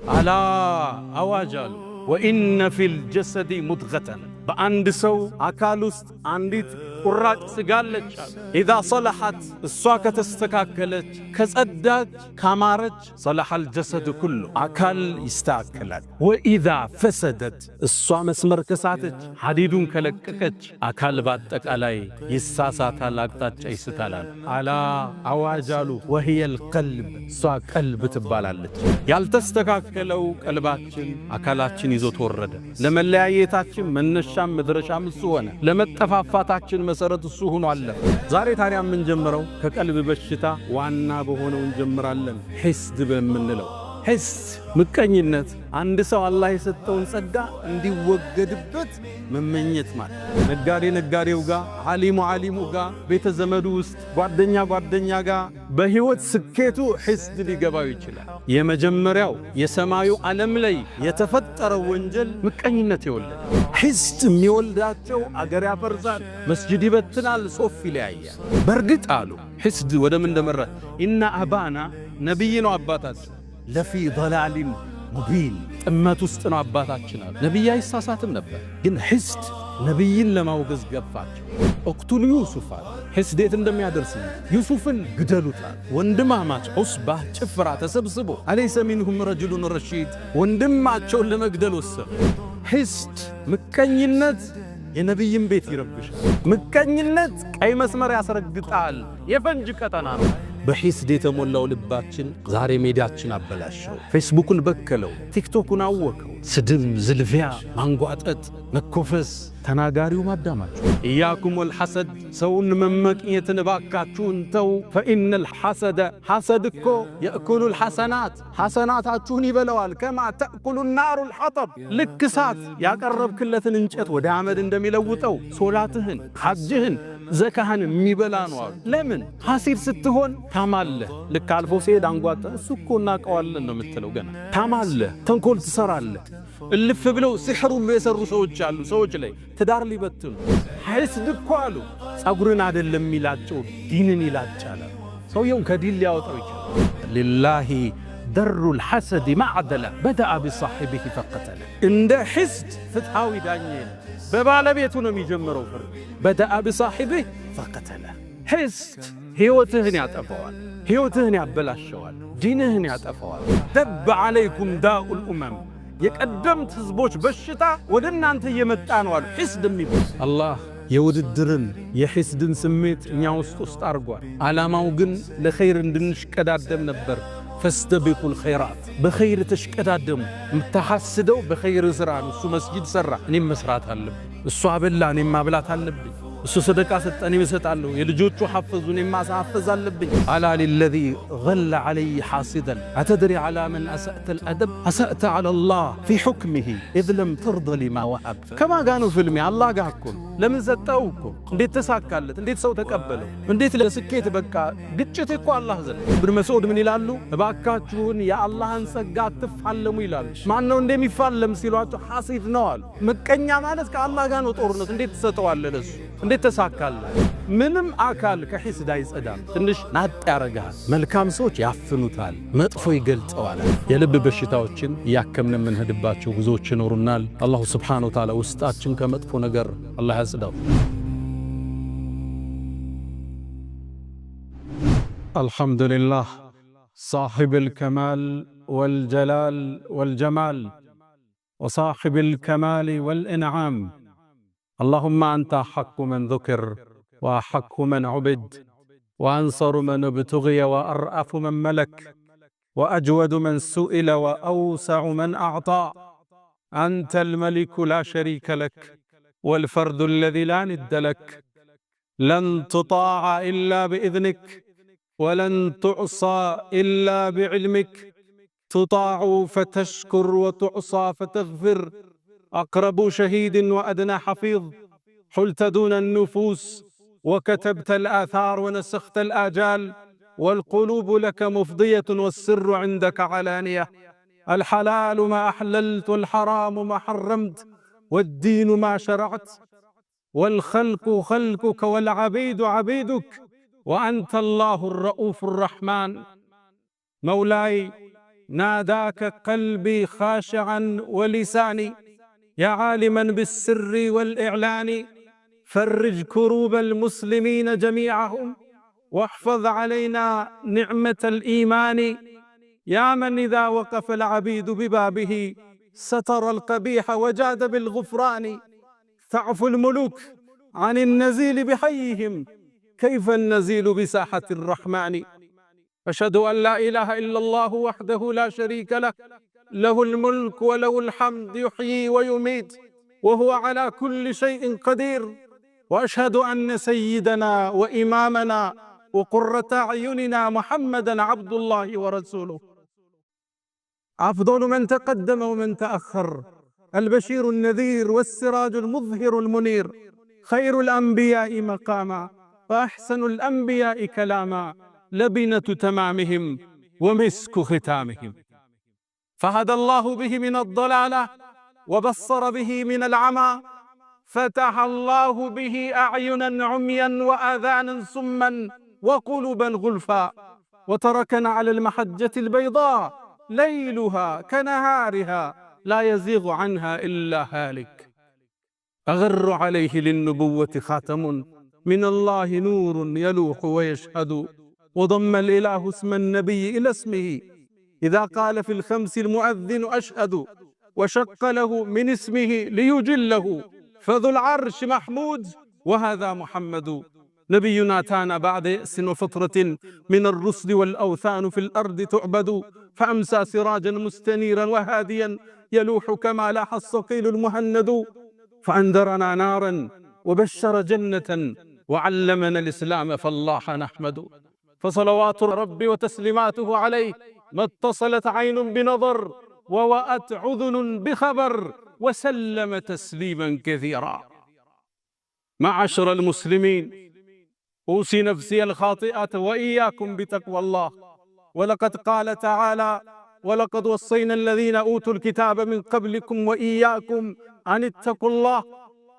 ألا أواجل وإن في الجسد مضغة بأند سو أكالوست عنديت قراج سقالج إذا صلحت السواكة تستكاكلج كسدج كامارج صلح الجسد كله أكال يستاكلج وإذا فسدت السوا مسمر كساتج حديدون كلككج أكال باتك علي يساسات لاقتاج يستالال على أواجالو وهي القلب سوا قلب تبالالج يالتستكاكلو قلباتشن أكالاتشن يزوت ورد لما الليايتاتشن منشام مدرشام السوانة لما التفافاتاتشن مسارة السوهن علم زاري تاريا من جمرو كقلب بشتا وانا بهونه ونجمر علم حسد بمنلو حسد مكانينت عند سو الله يستون صدا اندي وجدبت ممنيت مال نغاريو غا عليمو غا بيت زمدو ውስጥ ጓደኛ غا በህይወት ስኬቱ حسد ሊገባው ይችላል የመጀመሪያው የሰማዩ ዓለም ላይ የተፈጠረው ወንጀል ምቀኝነት ይወልዳል حسد የሚወልዳቸው አገር ያፈርሳል መስጂድ ይበትናል ሶፍ ይለያያል በርግጥ አሉ حسد ወደም እንደመረ ኢና አባና ነብይ ነው አባታችን لفي ضلال مبين ጥመት ውስጥ ነው አባታችን አሉ ነብይ አይሳሳትም ነበር ግን حسد ነብይን ለማውገዝ ገፋቸው እቅቱሉ ዩሱፍ حسدት እንደሚያደርስ ዩሱፍን ግደሉታል ወንድማማች ዑስባ ጭፍራ ተሰብስቦ አለይሰ ሚንሁም ረጁሉን ረሺድ ወንድማቸውን ለመግደል ወሰኑ حسد ምቀኝነት የነብይን ቤት ይረብሻል ምቀኝነት ቀይ መስመር ያስረግጣል የፈንጅ ቀጠና ነው በحسد የተሞላው ልባችን ዛሬ ሜዳችን አበላሽው ፌስቡክን በከለው ቲክቶክን አወከው ስድብ ዝልፊያ ማንጓጠጥ መኮፈስ ተናጋሪው ማዳማቸው ኢያኩም ወልሐሰድ ሰውን መመቅኘትን ባካችሁን ተው فإن الحسد حسدኮ يأكل الحسنات حسناتاችሁን ይበላዋል كما تأكل النار الحطب ልክሳት ያቀረብክለትን እንጨት ወደ አመድ እንደሚለውጠው ሶላትህን ሐጅህን ዘካህን የሚበላ ነው ለምን ሐሲድ ስትሆን ታማለህ ልካልፎ ሲሄድ አንጓጣ እሱኮ እናቀዋለን ነው የምትለው ገና ታማለህ ተንኮል ትሰራለህ እልፍ ብለው ሲህሩ የሰሩ ሰዎች አሉ ሰዎች ላይ ትዳር ሊበትኑ حسد እኮ አሉ ጸጉርን አይደለም ይላቸው ዲንን ይላጫል ሰውየው ከዲን ሊያወጣው ይችላል لله در الحسد معدله بدأ بصاحبه فقتله عند حسد فتحاوي دانيين በባለቤቱ ነው የሚጀምረው ፍርድ بدأ بصاحبه فقتله حسد ህይወትህን ያጠፋዋል ህይወትህን ያበላሸዋል ዲንህን ያጠፋዋል دب عليكم داء الامم የቀደምት ህዝቦች በሽታ ወደ እናንተ እየመጣ ነው አሉ حسد የሚባል አላህ የውድድርን የحسድን ስሜት እኛ ውስጥ አርጓል አላማው ግን ለኸይር እንድንሽቀዳደም ነበር فاستبقوا الخيرات بخير تشقدادم متحسدوا بخير زران سو مسجد سرا اني مسرات አለብኝ እሱ አበላ እኔ ማብላት አለብኝ እሱ ሰደቃ ሰጠኝ መስጣለሁ የልጆቹ حفظوا እኔ ማሳፈዝ አለብኝ على الذي غل علي حاسدا اتدري على من اسأت الادب اسأت على الله في حكمه اذ لم ترضى لما وهب كما قالوا في المي الله ጋርኩን ለምን ዘጣውኩ እንዴት ተሳካለት እንዴት ሰው ተቀበለው እንዴት ለስኬት በቃ ግጭት እኮ አላህ ዘንድ ኢብኑ መስዑድ ምን ይላሉ እባካችሁን የአላህን ጸጋ ተፋለሙ ይላሉ ማን ነው እንደሚፋለም ሲሏቸው ሐሲድ ነው አሉ ምቀኛ ማለት ከአላህ ጋር ነው ጦርነት እንዴት ተሰጠዋለ ለሱ እንዴት ተሳካለት ምንም አካል ከحسد አይጸዳም ትንሽ ናጥ ያረጋል መልካም ሰዎች ያፍኑታል መጥፎ ይገልጸዋል የልብ በሽታዎችን ያከምነ መንህድባቸው ጉዞዎች ይኖሩናል አላህ Subhanahu Wa Ta'ala ውስጣችን ከመጥፎ ነገር አላህ ያጽዳው አልহামዱሊላህ صاحب الكمال والجلال والجمال وصاحب الكمال والإنعام اللهم أنت حق من ذكر وحق من عبد وأنصر من ابتغي وأرأف من ملك وأجود من سئل وأوسع من أعطى أنت الملك لا شريك لك والفرد الذي لا ند لك لن تطاع إلا بإذنك ولن تعصى إلا بعلمك تطاع فتشكر وتعصى فتغفر أقرب شهيد وأدنى حفيظ حلت دون النفوس وكتبت الآثار ونسخت الآجال والقلوب لك مفضية والسر عندك علانية الحلال ما أحللت والحرام ما حرمت والدين ما شرعت والخلق خلقك والعبيد عبيدك وأنت الله الرؤوف الرحمن مولاي ناداك قلبي خاشعا ولساني يا عالما بالسر والإعلان فرج كروب المسلمين جميعهم واحفظ علينا نعمة الإيمان يا من إذا وقف العبيد ببابه ستر القبيح وجاد بالغفران تعفو الملوك عن النزيل بحيهم كيف النزيل بساحة الرحمن أشهد أن لا إله إلا الله وحده لا شريك له له الملك وله الحمد يحيي ويميت وهو على كل شيء قدير وأشهد أن سيدنا وإمامنا وقرة أعيننا محمدا عبد الله ورسوله أفضل من تقدم ومن تأخر البشير النذير والسراج المظهر المنير خير الأنبياء مقاما وأحسن الأنبياء كلاما لبنة تمامهم ومسك ختامهم فهدى الله به من الضلالة وبصر به من العمى فتح الله به أعينا عميا وآذانا صما وقلوبا غلفا وتركنا على المحجة البيضاء ليلها كنهارها لا يزيغ عنها إلا هالك أغر عليه للنبوة خاتم من الله نور يلوح ويشهد وضم الإله اسم النبي إلى اسمه إذا قال في الخمس المؤذن أشهد وشق له من اسمه ليجله فذو العرش محمود وهذا محمد نبينا أتانا بعد يأس وفترة من الرسل والأوثان في الأرض تعبد فأمسى سراجا مستنيرا وهاديا يلوح كما لاح الصقيل المهند فأنذرنا نارا وبشر جنة وعلمنا الإسلام فالله نحمد فصلوات ربي وتسليماته عليه ما اتصلت عين بنظر ووأت عذن بخبر وسلم تسليما كثيرا معاشر المسلمين أوصي نفسي الخاطئة وإياكم بتقوى الله ولقد قال تعالى ولقد وصينا الذين أوتوا الكتاب من قبلكم وإياكم أن اتقوا الله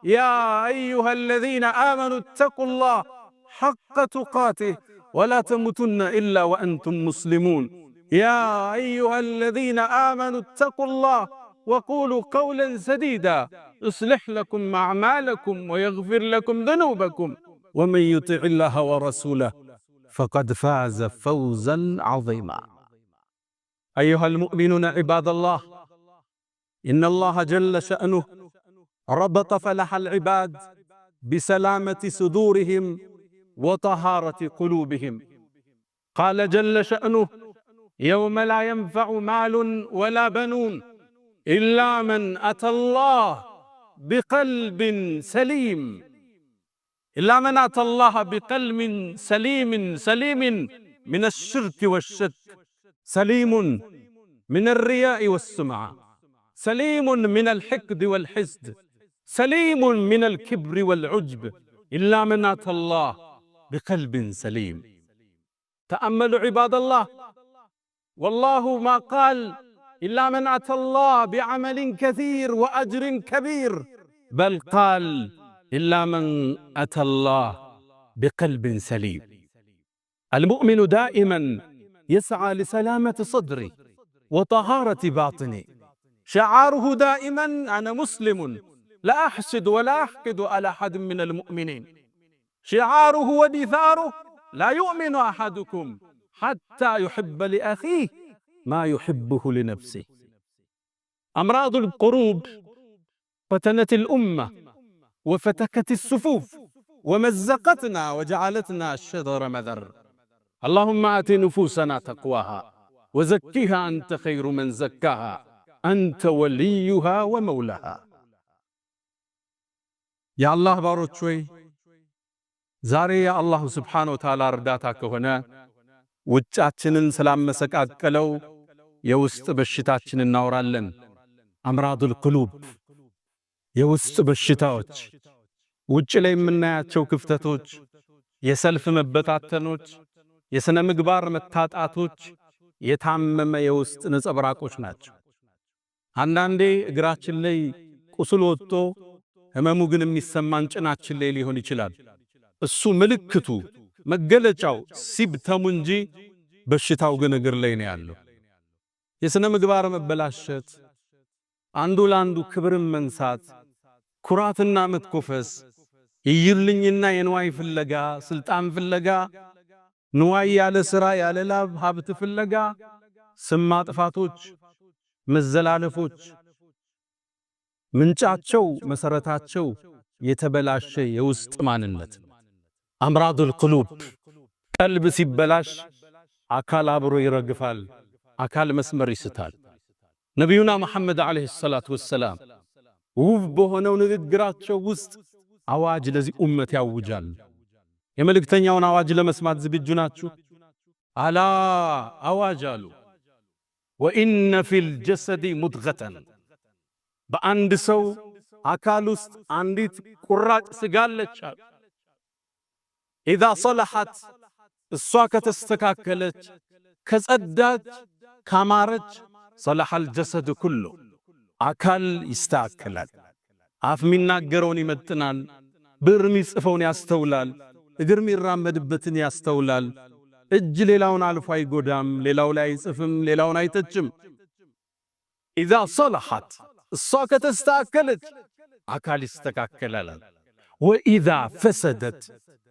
يا أيها الذين آمنوا اتقوا الله حق تقاته ولا تموتن إلا وأنتم مسلمون يا أيها الذين آمنوا اتقوا الله وقولوا قولا سديدا يصلح لكم أعمالكم ويغفر لكم ذنوبكم ومن يطع الله ورسوله فقد فاز فوزا عظيما أيها المؤمنون عباد الله إن الله جل شأنه ربط فلاح العباد بسلامة صدورهم وطهارة قلوبهم قال جل شأنه يوم لا ينفع مال ولا بنون إلا من أتى الله بقلب سليم إلا من أتى الله بقلب سليم من الشرك والشك سليم من الرياء والسمعة سليم من الحقد والحسد سليم من الكبر والعجب إلا من أتى الله بقلب سليم تأملوا عباد الله والله ما قال إلا من أتى الله بعمل كثير وأجر كبير بل قال إلا من أتى الله بقلب سليم المؤمن دائما يسعى لسلامة صدره وطهارة باطنه شعاره دائما أنا مسلم لا أحسد ولا أحقد على أحد من المؤمنين شعاره ودثاره لا يؤمن أحدكم حتى يحب لأخيه ما يحبه لنفسه أمراض القلوب فتنت الأمة وفتكت الصفوف ومزقتنا وجعلتنا شذر مذر اللهم آت نفوسنا تقواها وزكها أنت خير من زكاها أنت وليها ومولاها يا الله باروت شوي زاري يا الله سبحانه وتعالى رداتك هنا وجاتشنن سلام مسكاكلو يوسط بشتاتشنن ناورالن أمراض القلوب يوسط بشتاوች ውጭ ላይ የምናያቸው ክፍተቶች የሰልፍ መበታተኖች የስነ ምግባር መታጣቶች የታመመ የውስጥ ነጸብራቆች ናቸው አንዳንዴ እግራችን ላይ ቁስል ወጥቶ ህመሙ ግን የሚሰማን ጭናችን ላይ ሊሆን ይችላል እሱ ምልክቱ መገለጫው ሲብተሙ እንጂ በሽታው ግን እግር ላይ ነው ያለው የስነ ምግባር መበላሸት፣ አንዱ ለአንዱ ክብርን መንሳት፣ ኩራትና መትኮፈስ፣ ይይልኝና የንዋይ ፍለጋ፣ ስልጣን ፍለጋ፣ ንዋይ ያለ ሥራ ያለ ላብ ሀብት ፍለጋ፣ ስም ማጥፋቶች፣ መዘላለፎች ምንጫቸው መሰረታቸው የተበላሸ የውስጥ ማንነት አምራዱል ቁሉብ። ቀልብ ሲበላሽ አካል አብሮ ይረግፋል፣ አካል መስመር ይስታል። ነቢዩና መሐመድ አለይሂ ሰላቱ ወሰላም ውብ በሆነው ንግግራቸው ውስጥ አዋጅ ለዚህ ኡመት ያውጃል። የመልእክተኛውን አዋጅ ለመስማት ዝግጁ ናችሁ? አላ አዋጅ አሉ። ወኢነ ፊል ጀሰዲ ሙድገተን፣ በአንድ ሰው አካል ውስጥ አንዲት ቁራጭ ስጋ አለች አሉ። ኢዛ ሰለሐት፣ እሷ ከተስተካከለች ከጸዳች ካማረች፣ ሰለሐል ጀሰድ ኩሉ፣ አካል ይስተካከላል። አፍ የሚናገረውን ይመጥናል፣ ብዕር የሚጽፈውን ያስተውላል፣ እግር የሚራመድበትን ያስተውላል፣ እጅ ሌላውን አልፎ አይጎዳም፣ ሌላው ላይ አይጽፍም፣ ሌላውን አይተችም። ኢዛ ሰለሐት፣ እሷ ከተስተካከለች አካል ይስተካከላል። ወኢዛ ፈሰደት፣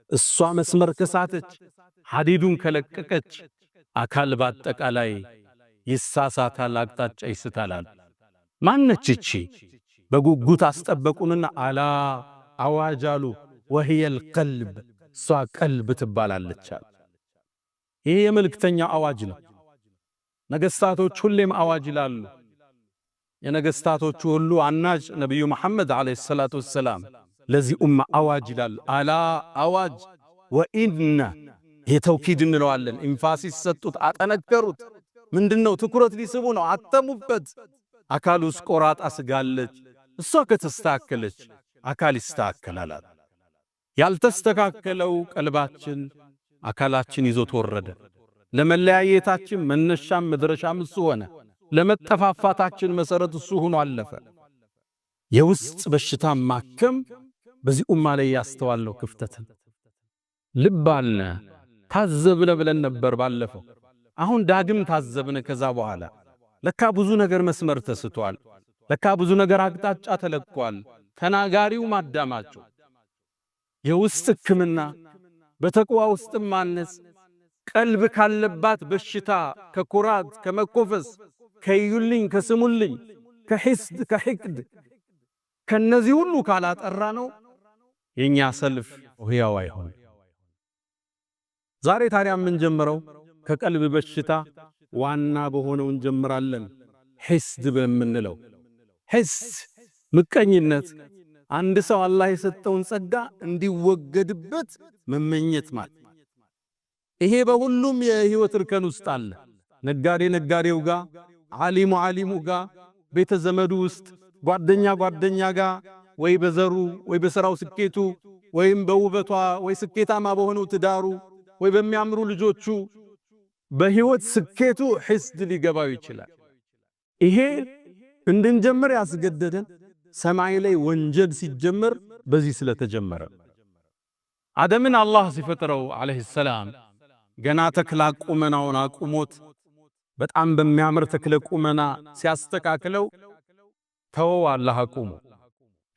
እሷ መስመር ከሳተች ሐዲዱን ከለቀቀች አካል በአጠቃላይ ይሳሳታል፣ አቅጣጫ ይስታላል። ማነች እቺ? በጉጉት አስጠበቁንና አላ አዋጅ አሉ። ወህየል ቀልብ፣ እሷ ቀልብ ትባላለች። ይሄ የመልእክተኛ አዋጅ ነው። ነገስታቶች ሁሌም አዋጅ ይላሉ። የነገስታቶቹ ሁሉ አናጅ ነብዩ መሐመድ አለይሂ ሰላቱ ወሰላም ለዚህ ኡማ አዋጅ ይላሉ። አላ አዋጅ። ወኢነ የተውኪድ እንለዋለን። ኢንፋሲስ ሰጡት፣ አጠነከሩት። ምንድነው? ትኩረት ሊስቡ ነው። አተሙበት። አካል ውስጥ ቆራጣ ስጋለች፣ እሷ ከተስተካከለች አካል ይስተካከላል። ያልተስተካከለው ቀልባችን አካላችን ይዞ ተወረደ። ለመለያየታችን መነሻም መድረሻም እሱ ሆነ። ለመጠፋፋታችን መሰረት እሱ ሆኖ አለፈ። የውስጥ በሽታ ማከም በዚህ ኡማ ላይ ያስተዋለው ክፍተትን ልብ አልነ ታዘብነ ብለን ነበር ባለፈው። አሁን ዳግም ታዘብነ። ከዛ በኋላ ለካ ብዙ ነገር መስመር ተስቷል። ለካ ብዙ ነገር አቅጣጫ ተለቋል። ተናጋሪው ማዳማቸው የውስጥ ሕክምና በተቅዋ ውስጥ ማነጽ፣ ቀልብ ካለባት በሽታ ከኩራት ከመኮፈስ ከይዩልኝ ከስሙልኝ ከሂስድ ከሂቅድ ከነዚህ ሁሉ ካላጠራ ነው የኛ ሰልፍ ህያው አይሆን። ዛሬ ታዲያ ምን ጀምረው ከቀልብ በሽታ ዋና በሆነው እንጀምራለን። ሂስድ በመንለው ሂስድ ምቀኝነት፣ አንድ ሰው አላህ የሰጠውን ጸጋ እንዲወገድበት መመኘት ማለት። ይሄ በሁሉም የህይወት እርከን ውስጥ አለ። ነጋዴ ነጋዴው ጋር፣ ዓሊሙ ዓሊሙ ጋር፣ ቤተ ዘመዱ ውስጥ፣ ጓደኛ ጓደኛ ጋር፣ ወይ በዘሩ ወይ በሥራው ስኬቱ ወይም በውበቷ ወይ ስኬታማ በሆነው ትዳሩ ወይ በሚያምሩ ልጆቹ በህይወት ስኬቱ ሂስድ ሊገባው ይችላል። ይሄ እንድንጀምር ያስገደደን ሰማይ ላይ ወንጀል ሲጀመር በዚህ ስለተጀመረ። አደምን አላህ ሲፈጥረው አለይሂ ሰላም ገና ተክላ ቁመናውን አቁሞት በጣም በሚያምር ተክለ ቁመና ሲያስተካክለው ተወው አላህ አቁሞ።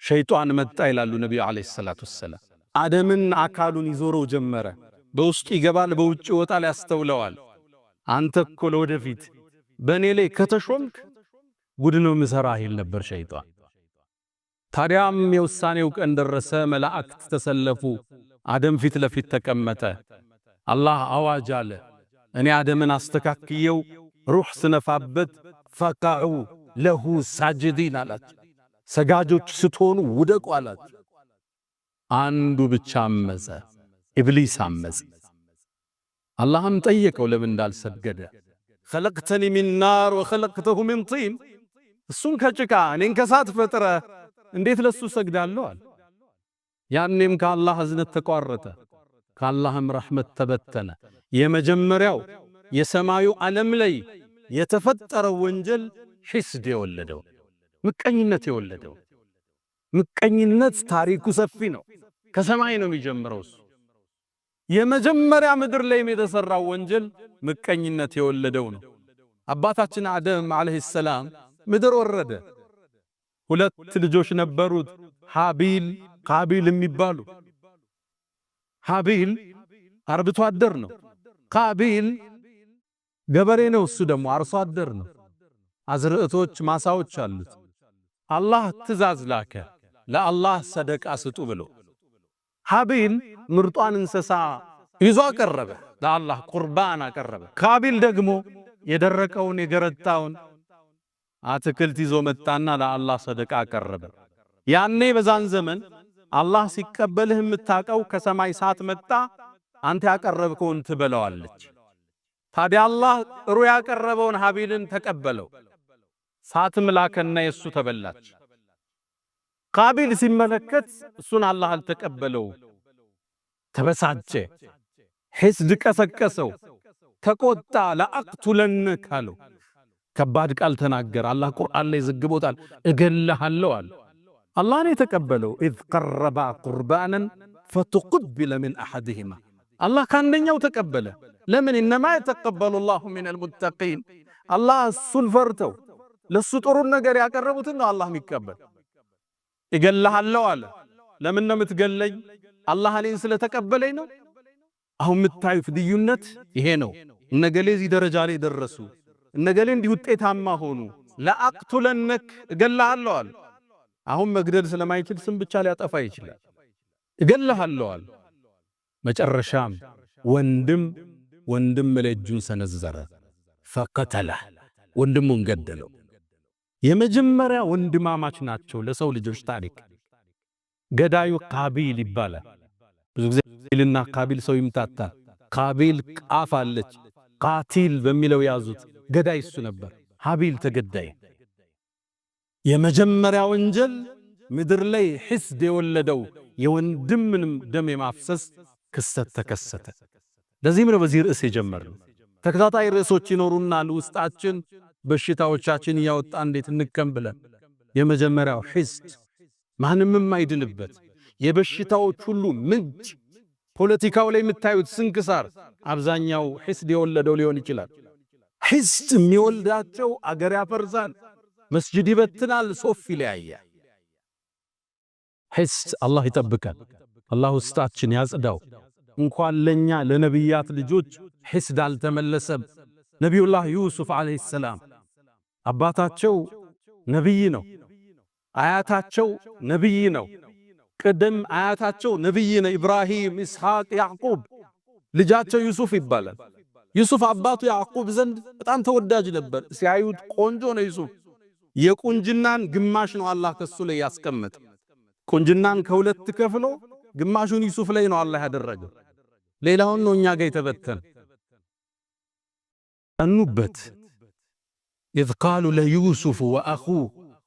ሸይጣን መጣ ይላሉ ነብዩ አለይሂ ሰላቱ ወሰላም። አደምን አካሉን ይዞረው ጀመረ። በውስጡ ይገባል፣ በውጭ ይወጣል፣ ያስተውለዋል። አንተ እኮ ለወደፊት በእኔ ላይ ከተሾምክ ጉድ ነው ምሰራህ ይል ነበር ሸይጣን። ታዲያም የውሳኔው ቀን ደረሰ። መላእክት ተሰለፉ። አደም ፊት ለፊት ተቀመጠ። አላህ አዋጅ አለ። እኔ አደምን አስተካክየው ሩህ ስነፋበት ፈቃዑ ለሁ ሳጅዲን አላቸው። ሰጋጆች ስትሆኑ ውደቁ አላቸው። አንዱ ብቻ አመፀ፣ ኢብሊስ አመፀ። አላህም ጠየቀው ለምን እንዳልሰገደ። خلقتني من نار وخلقته من طين፣ እሱን ከጭቃ እኔን ከሳት ፈጥረ እንዴት ለሱ ሰግዳለሁ አለ። ያኔም ከአላህ እዝነት ተቋረጠ፣ ከአላህም ረሕመት ተበተነ። የመጀመሪያው የሰማዩ ዓለም ላይ የተፈጠረው ወንጀል ሂስድ የወለደው ምቀኝነት የወለደው። ምቀኝነት ታሪኩ ሰፊ ነው። ከሰማይ ነው የሚጀምረው። እሱ የመጀመሪያ ምድር ላይ የተሰራው ወንጀል ምቀኝነት የወለደው ነው። አባታችን አደም አለይሂ ሰላም ምድር ወረደ። ሁለት ልጆች ነበሩት፣ ሃቢል ቃቢል የሚባሉ። ሃቢል አርብቶ አደር ነው። ቃቢል ገበሬ ነው። እሱ ደግሞ አርሶ አደር ነው። አዝርዕቶች ማሳዎች አሉት። አላህ ትእዛዝ ላከ ለአላህ ሰደቃ ስጡ ብሎ። ሃቢል ምርጧን እንስሳ ይዞ አቀረበ፣ ለአላህ ቁርባን አቀረበ። ቃቢል ደግሞ የደረቀውን የገረጣውን አትክልት ይዞ መጣና ለአላህ ሰደቃ አቀረበ። ያኔ በዛን ዘመን አላህ ሲቀበልህ የምታቀው ከሰማይ ሳት መጣ፣ አንተ ያቀረብከውን ትበለዋለች። ታዲያ አላህ ጥሩ ያቀረበውን ሃቢልን ተቀበለው። ሳትም ላከና የሱ ተበላች። ቃቢል ሲመለከት እሱን አላህ አልተቀበለው፣ ተበሳጨ፣ ሒስድ ቀሰቀሰው፣ ተቆጣ። ለአቅቱለነክ አለው። ከባድ ቃል ተናገረ። አላህ ቁርአን ላይ ዘግቦታል። እገልሃለሁ አለ። አላህ ነው የተቀበለው። ኢዝ ቀረባ ቁርባናን ፈተቁቢለ ሚን አሐድሂማ። አላህ ካንደኛው ተቀበለ። ለምን? ኢነማ የተቀበሉ ላሁ ሚነል ሙተቂን። አላህ እሱን ፈርተው ለሱ ጥሩን ነገር ያቀረቡትን ነው አላህ የሚቀበል። እገልሃለሁ አለ። ለምን ነው የምትገለኝ? አላህ እኔን ስለተቀበለኝ ነው። አሁን የምታዩት ልዩነት ይሄ ነው። እነገሌ እዚህ ደረጃ ላይ ደረሱ፣ እነገሌ እንዲህ ውጤታማ ሆኑ። ለአቅቱለነክ እገልሃለሁ አለ። አሁን መግደል ስለማይችል ስም ብቻ ሊያጠፋ ይችላል። እገልሃለሁ አለ። መጨረሻም ወንድም ለእጁን ሰነዘረ፣ ፈቀተለ፣ ወንድሙን ገደለው። የመጀመሪያ ወንድማማች ናቸው ለሰው ልጆች ታሪክ። ገዳዩ ቃቢል ይባላል። ብዙ ጊዜ ቃቢልና ቃቢል ሰው ይምታታል። ቃቢል ቃፍ አለች፣ ቃቲል በሚለው ያዙት። ገዳይ እሱ ነበር። ሃቢል ተገዳይ። የመጀመሪያ ወንጀል ምድር ላይ ሒስድ የወለደው የወንድምንም ደም የማፍሰስ ክስተት ተከሰተ። ለዚህም ነው በዚህ ርዕስ የጀመርነው። ተከታታይ ርዕሶች ይኖሩናል ውስጣችን በሽታዎቻችን ያወጣ እንዴት እንከም ብለን። የመጀመሪያው ሒስድ ማንም የማይድንበት የበሽታዎች ሁሉ ምንጭ። ፖለቲካው ላይ የምታዩት ስንክሳር አብዛኛው ሒስድ የወለደው ሊሆን ይችላል። ሒስድ የሚወልዳቸው አገር ያፈርሳል፣ መስጂድ ይበትናል፣ ሶፍ ይለያያል። ሒስድ አላህ ይጠብቃል። አላህ ውስጣችን ያጽዳው። እንኳን ለኛ ለነቢያት ልጆች ሒስድ አልተመለሰም። ነቢዩላህ ዩሱፍ አለይሂ ሰላም አባታቸው ነቢይ ነው፣ አያታቸው ነቢይ ነው። ቅድም አያታቸው ነቢይ ነው፣ ኢብራሂም፣ ኢስሐቅ፣ ያዕቁብ። ልጃቸው ዩሱፍ ይባላል። ዩሱፍ አባቱ ያዕቁብ ዘንድ በጣም ተወዳጅ ነበር። ሲያዩት ቆንጆ ነው ዩሱፍ። የቁንጅናን ግማሽ ነው አላህ ከሱ ላይ ያስቀመጠ። ቁንጅናን ከሁለት ከፍሎ ግማሹን ዩሱፍ ላይ ነው አላህ ያደረገው። ሌላውን ነው እኛ ጋር የተበተነ። አኑበት ኢዝ ቃሉ ለዩሱፍ ወአኹሁ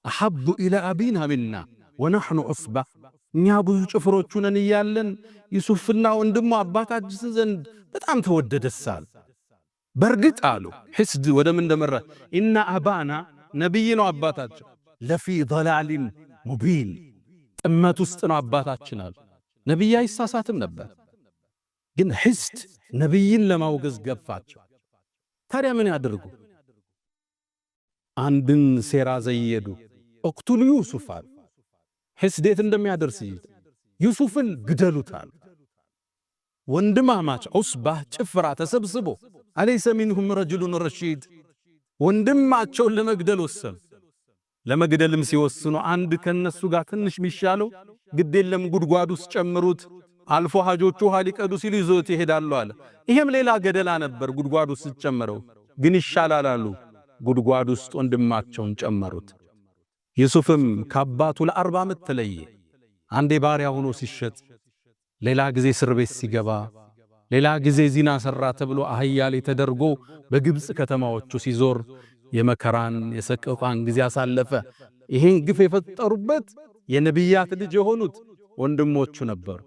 አሐቡ ኢላ አቢና ሚና ወነሕኑ ዑስባ። እኛ ብዙ ጭፍሮቹ ነን እያለን ዩሱፍና ወንድሙ አባታችን ዘንድ በጣም ተወደደሳል። በርግጥ አሉ ሒስድ ወደ ምን እንደመራ ኢነ አባና ነቢይ ነው አባታቸው፣ ለፊ ضላሊን ሙቢን ጥመት ውስጥ ነው አባታችን አሉ። ነቢይ አይሳሳትም ነበር፣ ግን ሒስድ ነቢይን ለማውገዝ ገፋቸው። ታዲያ ምን ያደርጉ? አንድን ሴራ ዘየዱ። እቅቱሉ ዩሱፍ አሉ። ሒስድ የት እንደሚያደርስ ዩሱፍን ግደሉታል። ወንድማማች ዑስባህ ጭፍራ ተሰብስቦ አለይሰ ሚንሁም ረጁሉን ረሺድ ወንድማቸውን ለመግደል ወሰኑ። ለመግደልም ሲወስኑ አንድ ከነሱ ጋር ትንሽ ሚሻለው ግዴለም ጉድጓድ ውስጥ ጨምሩት፣ አልፎ ሐጆቹ ውሃ ሊቀዱ ሲሉ ይዞት ይሄዳሉ አለ። ይሄም ሌላ ገደላ ነበር። ጉድጓድ ውስጥ ጨምረው ግን ይሻላል አሉ። ጉድጓድ ውስጥ ወንድማቸውን ጨመሩት። ዩሱፍም ከአባቱ ለ40 ዓመት ተለየ። አንዴ ባሪያ ሆኖ ሲሸጥ፣ ሌላ ጊዜ እስር ቤት ሲገባ፣ ሌላ ጊዜ ዚና ሰራ ተብሎ አህያ ላይ ተደርጎ በግብጽ ከተማዎቹ ሲዞር የመከራን የሰቀቋን ጊዜ አሳለፈ። ይሄን ግፍ የፈጠሩበት የነቢያት ልጅ የሆኑት ወንድሞቹ ነበሩ።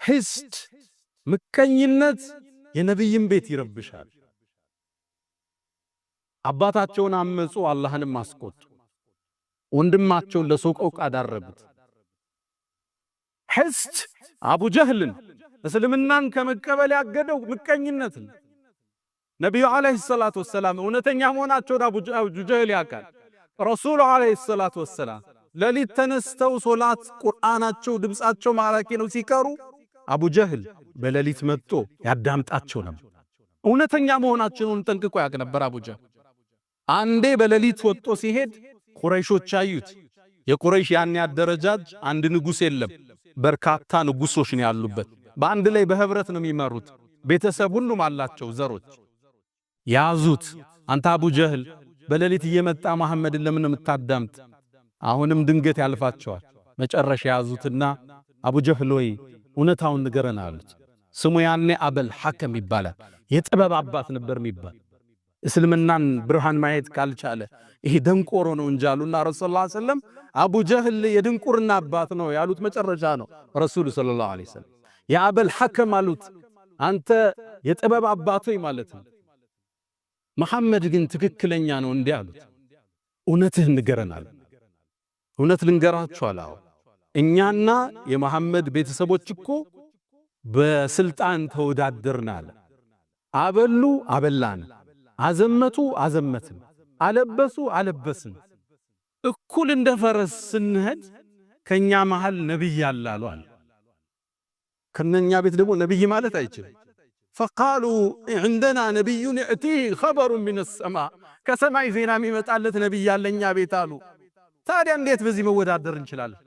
ሒስድ ምቀኝነት የነቢይን ቤት ይረብሻል። አባታቸውን አመጹ፣ አላህንም አስቆጡ። ወንድማቸውን ለሰቆቃ ዳረጉት። ሒስድ አቡ ጀህልን እስልምናን ከመቀበል ያገደው ምቀኝነት ነው። ነቢዩ ዓለይሂ ሰላቱ ወሰላም እውነተኛ መሆናቸውን አቡ ጀህል ያውቃል። ረሱሉ ዓለይሂ ሰላቱ ወሰላም ሌሊት ተነስተው ሶላት ቁርአናቸው ድምጻቸው ማራኪ ነው ሲቀሩ አቡ ጀህል በሌሊት መጥቶ ያዳምጣቸው ነበር። እውነተኛ መሆናቸውን ጠንቅቆ ያውቅ ነበር አቡ ጀህል። አንዴ በሌሊት ወጥቶ ሲሄድ ቁረይሾች አዩት። የቁረይሽ ያን ያደረጃጅ አንድ ንጉስ የለም፣ በርካታ ንጉሶች ነው ያሉበት። በአንድ ላይ በህብረት ነው የሚመሩት። ቤተሰብ ሁሉም አላቸው ዘሮች። ያዙት። አንተ አቡ ጀህል በሌሊት እየመጣ መሐመድን ለምን የምታዳምጥ? አሁንም ድንገት ያልፋቸዋል። መጨረሻ ያዙትና አቡ ጀህል ወይ እውነታውን ንገረን አሉት። ስሙ ያኔ አበል ሐከም ይባላል። የጥበብ አባት ነበር የሚባል። እስልምናን ብርሃን ማየት ካልቻለ ይሄ ደንቆሮ ነው እንጂ አሉና ረሱል ሰለላሁ ዐለይሂ ወሰለም አቡ ጀህል የድንቁርና አባት ነው ያሉት መጨረሻ ነው ረሱል ሰለላሁ ዐለይሂ ወሰለም። የአበል ሐከም አሉት አንተ የጥበብ አባቱ ማለት ነው። መሐመድ ግን ትክክለኛ ነው እንዴ አሉት። እውነትህ ንገረናል። እውነት ልንገራችሁ አለው። እኛና የመሐመድ ቤተሰቦች እኮ በስልጣን ተወዳደርናል። አበሉ አበላን፣ አዘመቱ አዘመትን፣ አለበሱ አለበስን። እኩል እንደ ፈረስ ስንሄድ ከኛ መሃል ነብይ ያላሉ አለ። ከነኛ ቤት ደግሞ ነብይ ማለት አይችልም። فقالوا عندنا نبي يأتيه خبر من السماء ከሰማይ ዜና የሚመጣለት ነብይ ያለኛ ቤት አሉ። ታዲያ እንዴት በዚህ መወዳደር እንችላለን?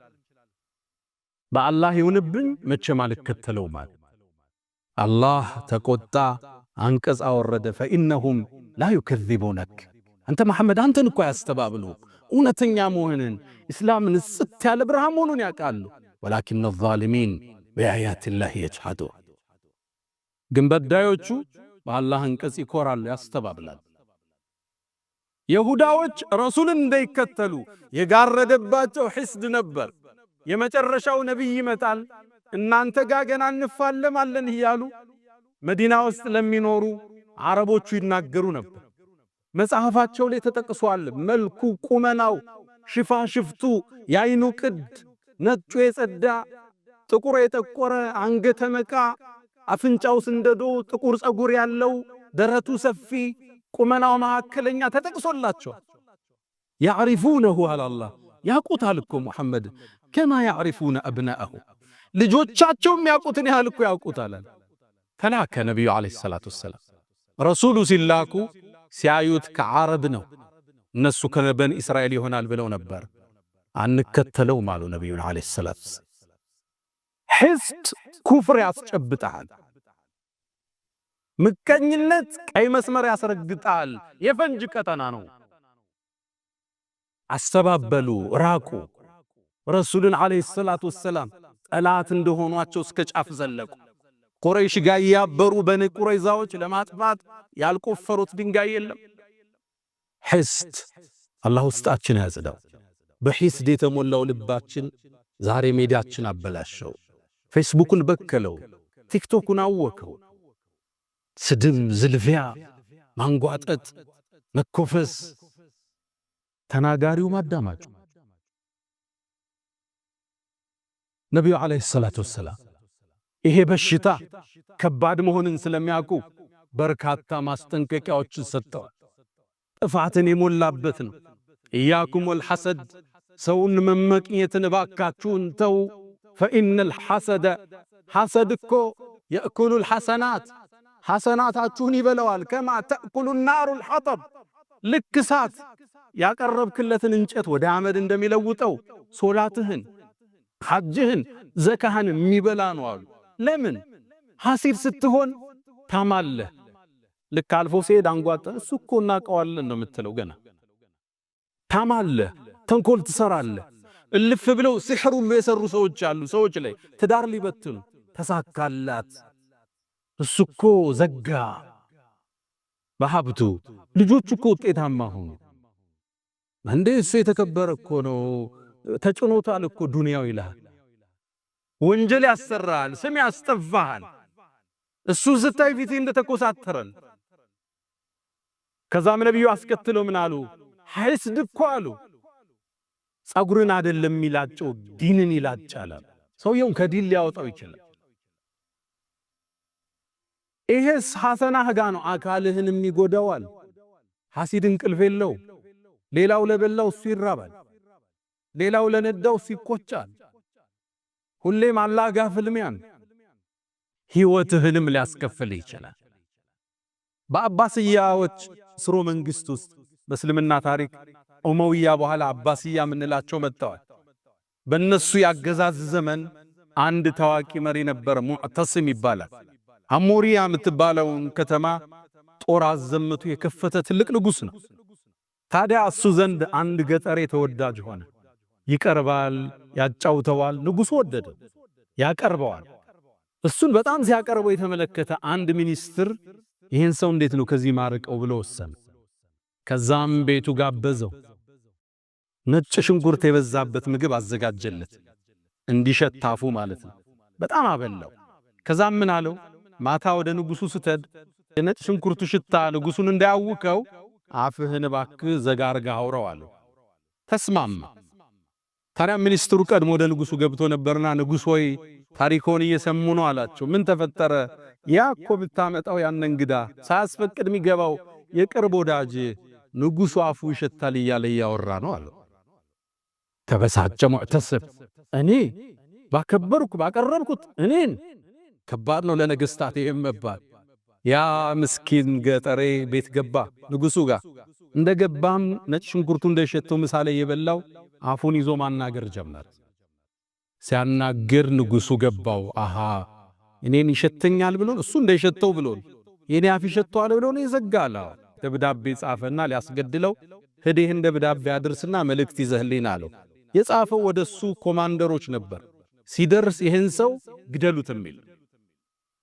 በአላህ ይሁንብኝ መቼም አልከተለው ማለት አላህ ተቆጣ፣ አንቀጽ አወረደ። فإنهم لا يكذبونك አንተ መሐመድ አንተን እኮ ያስተባብሉ እውነተኛ መሆንን እስላምን ጽት ያለ ብርሃን መሆኑን ያውቃሉ። ولكن الظالمين بآيات الله يجحدون ግን በዳዮቹ በአላህ አንቀጽ ይኮራሉ፣ ያስተባብላሉ። ይሁዳዎች ረሱልን እንዳይከተሉ የጋረደባቸው ሒስድ ነበር። የመጨረሻው ነብይ ይመጣል እናንተ ጋር ገና እንፋለማለን እያሉ መዲና ውስጥ ለሚኖሩ አረቦቹ ይናገሩ ነበር። መጽሐፋቸው ላይ ተጠቅሷል። መልኩ፣ ቁመናው፣ ሽፋሽፍቱ፣ ያይኑ ቅድ ነጩ የጸዳ ጥቁር የጠቆረ አንገተ መቃ አፍንጫው ስንደዶ ጥቁር ጸጉር ያለው ደረቱ ሰፊ ቁመናው መካከለኛ ተጠቅሶላቸዋል። ያዕሪፉነሁ አላህ ያቁታል እኮ ሙሐመድ ከማ ያዕሪፉነ አብናአሁ ልጆቻቸውም ያቁትን ያህል እኮ ያቁታል። ተላከ ነብዩ አለይሂ ሰላቱ ወሰላም ረሱሉ ሲላኩ ሲያዩት ከዓረብ ነው። እነሱ ከበኒ እስራኤል ይሆናል ብለው ነበር። አንከተለው ማሉ ነብዩ አለይሂ ሰላቱ ወሰላም። ሒስድ ኩፍር ያስጨብጣል። ምቀኝነት ቀይ መስመር ያስረግጣል። የፈንጅ ቀጠና ነው። አስተባበሉ፣ ራቁ። ረሱልን አለይሂ ሰላቱ ወሰላም ጠላት እንደሆኗቸው እስከ ጫፍ ዘለቁ። ቁረይሽ ጋር ያበሩ በኒ ቁረይዛዎች ለማጥፋት ያልቆፈሩት ድንጋይ የለም። ሒስድ አላህ ውስጣችን ያጽዳው። በሒስድ የተሞላው ልባችን ዛሬ ሜዳችን አበላሸው። ፌስቡክን በከለው፣ ቲክቶክን አወከው። ስድብ፣ ዝልፊያ፣ ማንጓጠጥ፣ መኮፈስ፣ ተናጋሪው ማዳማጩ። ነብዩ አለይሂ ሰላቱ ወሰላም ይሄ በሽታ ከባድ መሆኑን ስለሚያውቁ በርካታ ማስጠንቀቂያዎችን ሰጥተዋል። ጥፋትን የሞላበት ነው። ኢያኩም ወልሐሰድ ሰውን መመቅኘትን ባካችሁን ተው። فإن الحسد حسد እኮ يأكل الحسنات ሐሰናታችሁን ይበላዋል። كما تأكل النار الحطب ልክ እሳት ያቀረብክለትን እንጨት ወደ አመድ እንደሚለውጠው ሶላትህን፣ ሐጅህን፣ ዘካህን የሚበላ ነው አሉ። ለምን ሐሲድ ስትሆን ታማለህ። ልክ አልፎ ሲሄድ አንጓጠ እሱ እኮ እናቀዋለን ነው የምትለው። ገና ታማለህ፣ ተንኮል ትሰራለህ። እልፍ ብለው ሲሕሩ የሰሩ ሰዎች አሉ። ሰዎች ላይ ትዳር ሊበትኑ ተሳካላት፣ እሱ እኮ ዘጋ በሀብቱ፣ ልጆቹ እኮ ውጤታማ ሆኑ። እንዴ እሱ የተከበረ እኮ ነው ተጭኖታል እኮ ዱንያው ይላል። ወንጀል ያሰራል፣ ስም ያስጠፋል። እሱ ስታይ ፊት እንደተኮሳተረን። ከዛም ነብዩ አስከትለው ምን አሉ? ሒስድ እኮ አሉ ጸጉርን አይደለም ይላጨው ዲንን ይላጫል። ሰውየውን ከዲን ሊያወጣው ይችላል። ይሄስ ሐሰናህ ጋ ነው አካልህንም ይጎዳዋል። ሐሲድ እንቅልፍ የለው። ሌላው ለበላው እሱ ይራባል። ሌላው ለነዳው እሱ ይቆጫል። ሁሌም አላህ ጋር ፍልሚያን ሕይወትህንም ሊያስከፍል ይችላል። በአባስያዎች ስሮ መንግስት ውስጥ በእስልምና ታሪክ ኡመውያ በኋላ አባስያ ምንላቸው መጥተዋል። በእነሱ ያገዛዝ ዘመን አንድ ታዋቂ መሪ ነበር፣ ሙዕተስም ይባላል። አሞሪያ የምትባለውን ከተማ ጦር አዘምቱ የከፈተ ትልቅ ንጉስ ነው። ታዲያ እሱ ዘንድ አንድ ገጠሬ ተወዳጅ ሆነ። ይቀርባል፣ ያጫውተዋል። ንጉሱ ወደደ፣ ያቀርበዋል። እሱን በጣም ሲያቀርበው የተመለከተ አንድ ሚኒስትር ይሄን ሰው እንዴት ነው ከዚህ ማርቀው ብሎ ወሰነ። ከዛም ቤቱ ጋበዘው። ነጭ ሽንኩርት የበዛበት ምግብ አዘጋጀለት፣ እንዲሸታፉ ማለት ነው። በጣም አበላው። ከዛም ምን አለው? ማታ ወደ ንጉሱ ስትሄድ የነጭ ሽንኩርቱ ሽታ ንጉሱን እንዳያውከው አፍህን እባክህ ዘጋርጋ አውራው አለው። ተስማማ። ታዲያ ሚኒስትሩ ቀድሞ ወደ ንጉሱ ገብቶ ነበርና ንጉስ ሆይ ታሪኮን እየሰሙ ነው አላቸው። ምን ተፈጠረ? ያኮ ብታመጣው ያን እንግዳ ሳያስፈቅድ የሚገባው የቅርብ ወዳጅ ንጉሱ አፉ ይሸታል እያለ ያወራ ነው አለው። ተበሳጨ ሙዕተስብ። እኔ ባከበርኩ ባቀረብኩት እኔን ከባድ ነው ለነገስታት የመባል። ያ ምስኪን ገጠሬ ቤት ገባ ንጉሱ ጋር። እንደገባም ነጭ ሽንኩርቱ እንደሸተው ምሳሌ የበላው አፉን ይዞ ማናገር ጀመረ። ሲያናገር ንጉሱ ገባው። አሃ እኔን ይሸተኛል ብሎ እሱ እንደሸተው ብሎ የኔ አፍ ይሸተዋል ብሎ ነው ይዘጋላ። ደብዳቤ ጻፈና ሊያስገድለው ሄደህ ደብዳቤ አድርስና መልእክት ይዘህልኝ አለው። የጻፈው ወደሱ ኮማንደሮች ነበር። ሲደርስ ይሄን ሰው ግደሉት የሚል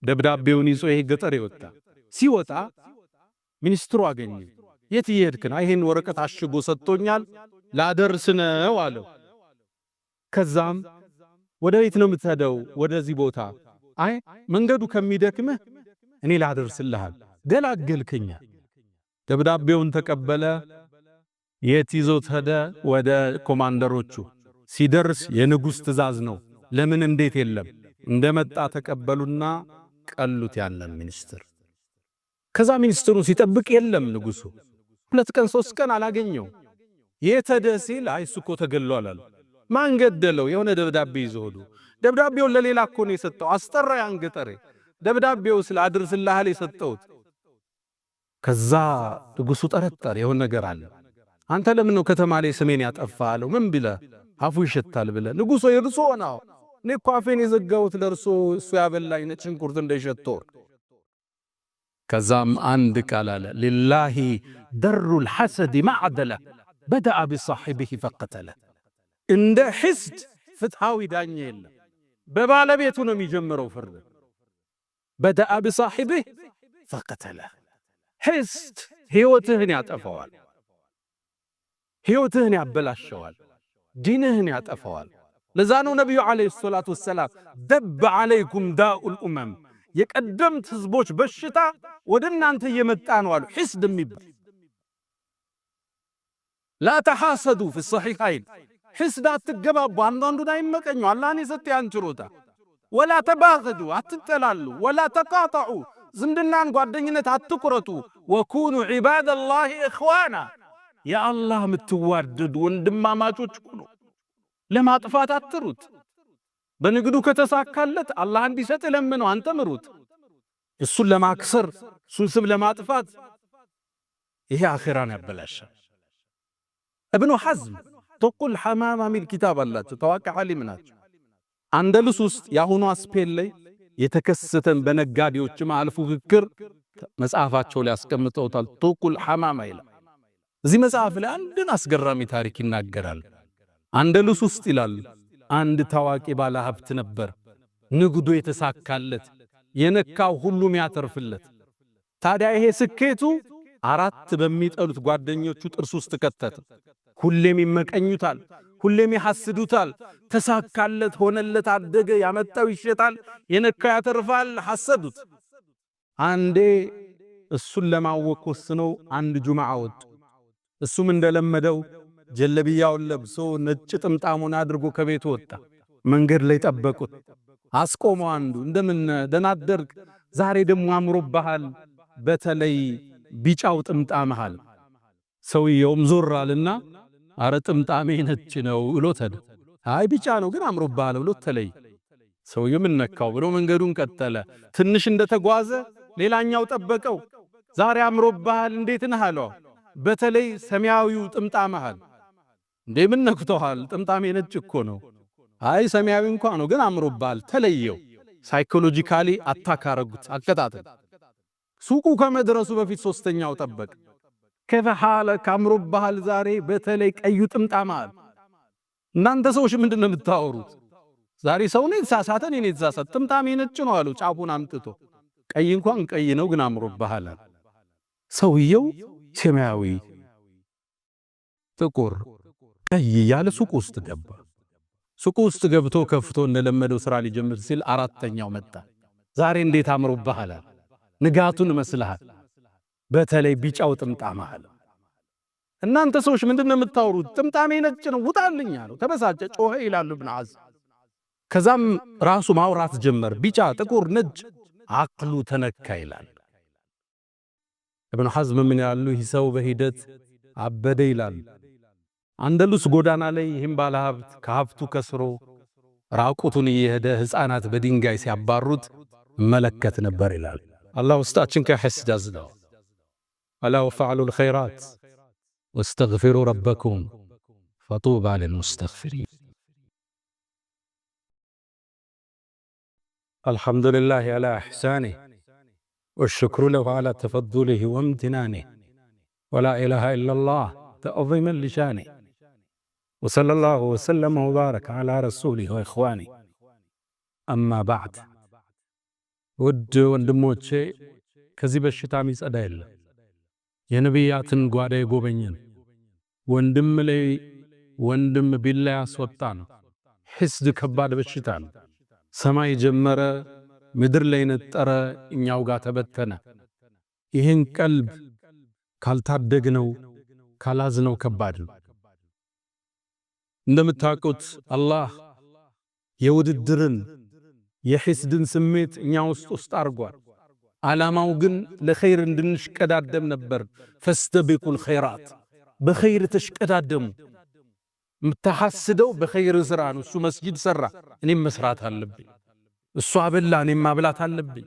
ደብዳቤውን ይዞ ይሄ ገጠር ይወጣ። ሲወጣ ሚኒስትሩ አገኘ። የት ይሄድክና? ይሄን ወረቀት አሽጎ ሰጥቶኛል ላደርስ ነው አለው። ከዛም ወደ ቤት ነው የምትሄደው? ወደዚህ ቦታ። አይ መንገዱ ከሚደክምህ እኔ ላደርስልሃል፣ ገላገልከኛ። ደብዳቤውን ተቀበለ። የት ይዞት ሄደ? ወደ ኮማንደሮቹ። ሲደርስ የንጉስ ትእዛዝ ነው። ለምን እንዴት የለም። እንደመጣ ተቀበሉና ቀሉት ያንን ሚኒስትር። ከዛ ሚኒስትሩ ሲጠብቅ የለም ንጉሱ። 2 ቀን 3 ቀን አላገኘው። የት ሲል አይ እሱ እኮ ተገሏል አሉ። ማን ገደለው? የሆነ ደብዳቤ ይዞ ሄዱ። ደብዳቤውን ለሌላ እኮ ነው የሰጠው። አስጠራ ያን ገጠሬ። ደብዳቤው ስለ አድርስልሃል የሰጠውት። ከዛ ንጉሱ ጠረጠረ፣ የሆነ ነገር አለ። አንተ ለምን ነው ከተማ ላይ ስሜን ያጠፋለው? ምን ቢለ አፉ ይሸታል ብለ ንጉሱ ይርሶ ነው። እኔ እኮ አፌን የዘጋሁት ለርሶ እሱ ያበላኝ ነጭ ሽንኩርት እንደሸተው። ከዛም አንድ ቃል አለ፣ ሊላሂ ደሩል ሐሰድ ማዕደለ በደአ ቢሳሒቢሂ ፈቀተለ። እንደ ሕስድ ፍትሃዊ ዳኛ የለም። በባለቤቱ ነው የሚጀምረው ፍርድ። በደአ ቢሳሒቢሂ ፈቀተለ። ሕስድ ሕይወትህን ያጠፋዋል፣ ሕይወትህን ያበላሸዋል፣ ዲንህን ያጠፋዋል። ለዛ ነው ነቢዩ ዓለይሂ ሰላቱ ወሰላም ደብ ዓለይኩም ዳኡል ኡመም፣ የቀደምት ህዝቦች በሽታ ወደ እናንተ እየመጣ ነው አሉ። ሕስድ የሚባል ላ ተሐሰዱ ፊ ሰሒሐይን፣ ሕስድ አትገባቡ፣ አንዳንዱን አይመቀኙ፣ አላህን የሰጠ ያን ችሮታ። ወላ ተባገዱ፣ አትጠላሉ። ወላ ተቃጠዑ፣ ዝምድናን ጓደኝነት አትቁረጡ። ወኩኑ ዒባደላሂ ኢኽዋና፣ የአላህ የምትዋደዱ ወንድማማቾች ሁኑ። ለማጥፋት አትሩት። በንግዱ ከተሳካለት አላህ እንዲሰጥ ለምነው፣ አንተ ምሩት። እሱን ለማክሰር እሱን ስም ለማጥፋት ይሄ አኺራን ያበላሻል። እብኑ ሐዝም ተቁል ሐማማ ሚል ኪታብ አላቸው። ታዋቂ ዓሊም ናቸው። አንደሉስ ውስጥ ያሁኑ ስፔን ላይ የተከሰተን በነጋዴዎች መሃል ፉክክር መጽሐፋቸው ላይ ያስቀምጠውታል። ተቁል ሐማማ ይላል። እዚህ መጽሐፍ ላይ አንድን አስገራሚ ታሪክ ይናገራል። አንደሉስ ውስጥ ይላል አንድ ታዋቂ ባለ ሀብት ነበር። ንግዱ የተሳካለት፣ የነካው ሁሉም ያተርፍለት። ታዲያ ይሄ ስኬቱ 4 በሚጠሉት ጓደኞቹ ጥርስ ውስጥ ከተተ። ሁሌም ይመቀኙታል፣ ሁሌም ይሐስዱታል። ተሳካለት፣ ሆነለት፣ አደገ፣ ያመጣው ይሸጣል፣ የነካው ያተርፋል። ሐሰዱት። አንዴ እሱን ለማወቅ ወስነው አንድ ጁምዓ ወጡ። እሱም እንደለመደው ጀለቢያውን ለብሶ ነጭ ጥምጣሙን አድርጎ ከቤቱ ወጣ። መንገድ ላይ ጠበቁት። አስቆመው። አንዱ እንደምን ደናደርክ? ዛሬ ደግሞ አምሮብሃል በተለይ ቢጫው ጥምጣምሃል። ሰውየውም ዞር አለና አረ ጥምጣሜ ነጭ ነው ብሎታል። አይ ቢጫ ነው ግን አምሮብሃል ብሎት ተለይ። ሰውየው ምን ነካው ብሎ መንገዱን ቀጠለ። ትንሽ እንደተጓዘ ሌላኛው ጠበቀው። ዛሬ አምሮብሃል እንዴት ነህ አለው። በተለይ ሰማያዊው ጥምጣምሃል። እንዴ ምን ነክቶሃል? ጥምጣሜ ነጭ እኮ ነው። አይ ሰማያዊ እንኳን ነው ግን አምሮብሃል ተለየው። ሳይኮሎጂካሊ አታክ አረጉት። አከታተል። ሱቁ ከመድረሱ በፊት ሶስተኛው ጠበቅ። ከፈሃለ አምሮብሃል ዛሬ በተለይ ቀዩ ጥምጣምሃል። እናንተ ሰዎች ምንድነው የምታወሩት? ዛሬ ሰው ነው የተሳሳተ ነው የተሳሳተ። ጥምጣሜ ነጭ ነው አሉ ጫፉን አምጥቶ። ቀይ እንኳን ቀይ ነው ግን አምሮብሃል። ሰውየው ሰማያዊ፣ ጥቁር፣ ቀይ ያለ ሱቁ ውስጥ ገባ። ሱቁ ውስጥ ገብቶ ከፍቶ እንደለመደው ስራ ሊጀምር ሲል አራተኛው መጣ። ዛሬ እንዴት አምሮብሃል? ንጋቱን መስልሃል። በተለይ ቢጫው ጥምጣምሃል። እናንተ ሰዎች ምንድነው የምታወሩት? ጥምጣሜ ነጭ ነው ውጣልኝ አለው። ተበሳጨ፣ ጮኸ ይላሉ ኢብኑ ዐዝም። ከዛም ራሱ ማውራት ጀመር። ቢጫ፣ ጥቁር፣ ነጭ አቅሉ ተነካ ይላል። ኢብኑ ሐዝም ምን ያሉ ይህ ሰው በሂደት አበደ ይላል። አንደሉስ ጎዳና ላይ ይህም ባለሀብት ከሀብቱ ከስሮ ራቁቱን እየሄደ ሕፃናት በድንጋይ ሲያባሩት መለከት ነበር ይላል። አላህ ውስጣችን ከሕስድ ያዝለው። አላ ወፈዕሉ ልኸይራት ወስተግፊሩ ረበኩም ፈጡባ ልልሙስተግፊሪን። አልሐምዱሊላህ አላ ኢሕሳኒህ ወሽክሩ ለሁ አላ ተፈዱሊህ ወምትናኒህ ወላ ኢላሃ ኢለላህ ተዕዚመን ሊሻኒህ ወሰለላሁ ወሰለመ ወባረከ አላ ረሱሊህ ወኢኽዋኒህ። አማ ባዕድ። ውድ ወንድሞቼ ከዚህ በሽታ የሚጸዳ የለም። የነቢያትን ጓዳ የጎበኘን ወንድም ላይ ወንድም ቢላ ያስወጣ ነው። ሕስድ ከባድ በሽታ ነው። ሰማይ ጀመረ፣ ምድር ላይ ነጠረ፣ እኛው ጋር ተበተነ። ይህን ቀልብ ካልታደግነው ካላዝነው ከባድ ነው። እንደምታውቁት አላህ የውድድርን የሕስድን ስሜት እኛ ውስጥ አርጓል። ዓላማው ግን ለኸይር እንድንሽቀዳደም ነበር። ፈስተቢቁል ኸይራት፣ በኸይር ተሽቀዳደሙ። ምታሐስደው በኸይር ስራ ነው። እሱ መስጂድ ሰራ፣ እኔም መስራት አለብኝ። እሱ አበላ፣ እኔም ማብላት አለብኝ።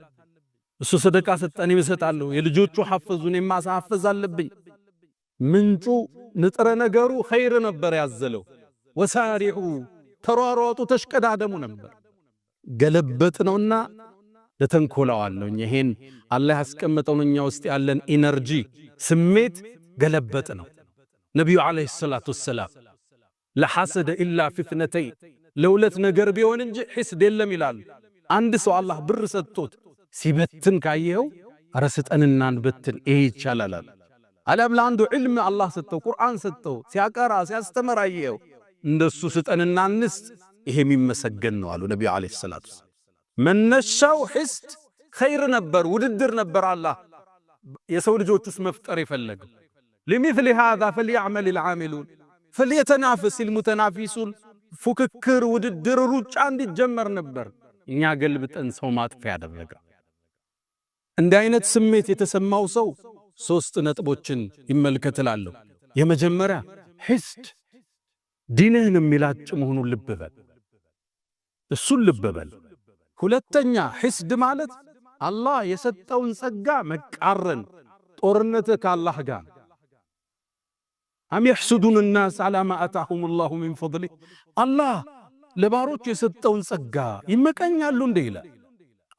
እሱ ሰደቃ ሰጠ፣ እኔም እሰጣለሁ። የልጆቹ ሐፈዙ፣ እኔም ማሳሐፈዝ አለብኝ። ምንጩ ንጥረ ነገሩ ኸይር ነበር ያዘለው። ወሳሪዑ ተሯሯጡ፣ ተሽቀዳደሙ ነበር። ገለበጥ ነውና ለተንኮላዋል ነው። ይሄን አላህ ያስቀመጠውን እኛ ውስጥ ያለን ኢነርጂ ስሜት ገለበጥ ነው። ነቢዩ ዓለይሂ ሰላቱ ወሰላም ለሐሰደ ኢላ ፊትነተይ ለሁለት ነገር ቢሆን እንጂ ሕስድ የለም ይላሉ። አንድ ሰው አላህ ብር ሰጥቶት ሲበትን ካየኸው አረ ስጠንና እንበትን፣ ይሄ ይቻላል። አለም ለአንዱ ዕልም አላህ ሰጠው፣ ቁርአን ሰጠው፣ ሲያቀራ ሲያስተምር አየኸው፣ እንደሱ ስጠንና እንስጥ፣ ይሄ የሚመሰገን ነው አሉ ነቢዩ ዓለይሂ ሰላቱ ወሰላም። መነሻው ሕስድ ኸይር ነበር፣ ውድድር ነበር። አላህ የሰው ልጆች ውስጥ መፍጠር የፈለገው ለሚስሊ ሃዛ ፈልያዕመል ልዓሚሉን ፈልየተናፈስ ልሙተናፊሱን፣ ፉክክር፣ ውድድር፣ ሩጫ እንዲጀመር ነበር። እኛ ገልብጠን ሰው ማጥፊያ ያደረገ። እንዲህ አይነት ስሜት የተሰማው ሰው ሶስት ነጥቦችን ይመልከትላለሁ። የመጀመሪያ ሕስድ ዲንህን የሚላጭ መሆኑን ልብ በል፣ እሱን ልብ በል። ሁለተኛ ሕስድ ማለት አላህ የሰጠውን ጸጋ መቃረን፣ ጦርነት ከአላህ ጋር። አም የሕሱዱን ናስ ዓላ ማ አታሁም ላሁ ሚን ፈድሊህ፣ አላህ ለባሮቹ የሰጠውን ጸጋ ይመቀኛሉ እንደ ይላል።